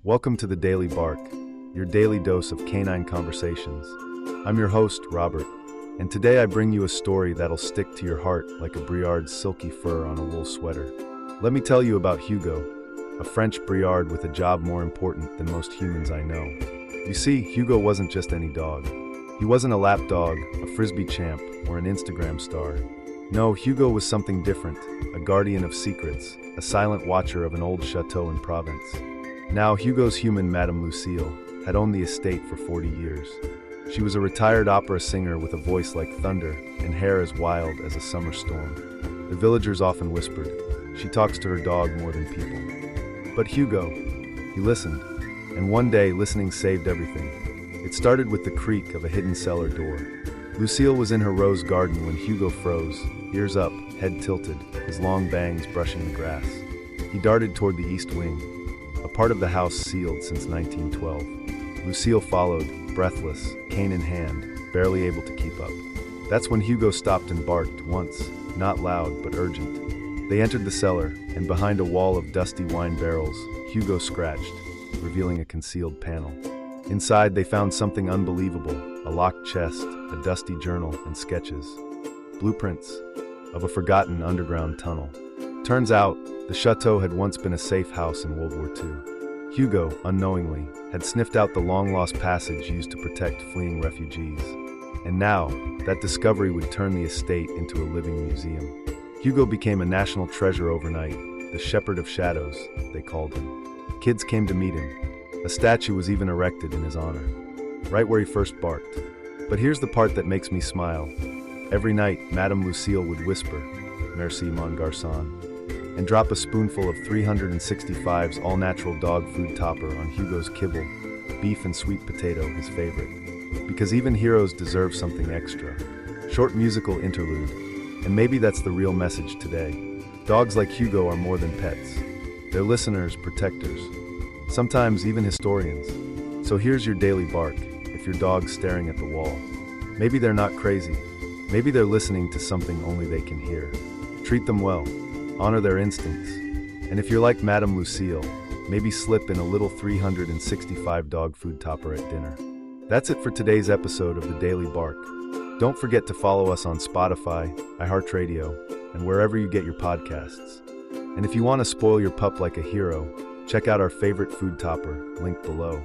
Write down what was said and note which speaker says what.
Speaker 1: Welcome to the Daily Bark, your daily dose of canine conversations. I'm your host, Robert, and today I bring you a story that'll stick to your heart like a Briard's silky fur on a wool sweater. Let me tell you about Hugo, a French Briard with a job more important than most humans I know. You see, Hugo wasn't just any dog. He wasn't a lap dog, a frisbee champ, or an Instagram star. No, Hugo was something different, a guardian of secrets, a silent watcher of an old chateau in Provence. Now, Hugo's human Madame Lucille had owned the estate for 40 years. She was a retired opera singer with a voice like thunder and hair as wild as a summer storm. The villagers often whispered, "She talks to her dog more than people." But Hugo, he listened, and one day listening saved everything. It started with the creak of a hidden cellar door. Lucille was in her rose garden when Hugo froze, ears up, head tilted, his long bangs brushing the grass. He darted toward the east wing, a part of the house sealed since 1912. Lucille followed, breathless, cane in hand, barely able to keep up. That's when Hugo stopped and barked once, not loud but urgent. They entered the cellar, and behind a wall of dusty wine barrels, Hugo scratched, revealing a concealed panel. Inside, they found something unbelievable, a locked chest, a dusty journal, and sketches. Blueprints of a forgotten underground tunnel. Turns out, the chateau had once been a safe house in World War II. Hugo, unknowingly, had sniffed out the long-lost passage used to protect fleeing refugees. And now, that discovery would turn the estate into a living museum. Hugo became a national treasure overnight, the Shepherd of Shadows, they called him. Kids came to meet him. A statue was even erected in his honor, right where he first barked. But here's the part that makes me smile. Every night, Madame Lucille would whisper, "Merci, mon garçon," and drop a spoonful of 365's all-natural dog food topper on Hugo's kibble, beef and sweet potato, his favorite. Because even heroes deserve something extra. Short musical interlude, and maybe that's the real message today. Dogs like Hugo are more than pets. They're listeners, protectors, sometimes even historians. So here's your daily bark, if your dog's staring at the wall. Maybe they're not crazy. Maybe they're listening to something only they can hear. Treat them well. Honor their instincts. And if you're like Madame Lucille, maybe slip in a little 365 dog food topper at dinner. That's it for today's episode of the Daily Bark. Don't forget to follow us on Spotify, iHeartRadio, and wherever you get your podcasts. And if you want to spoil your pup like a hero, check out our favorite food topper, linked below.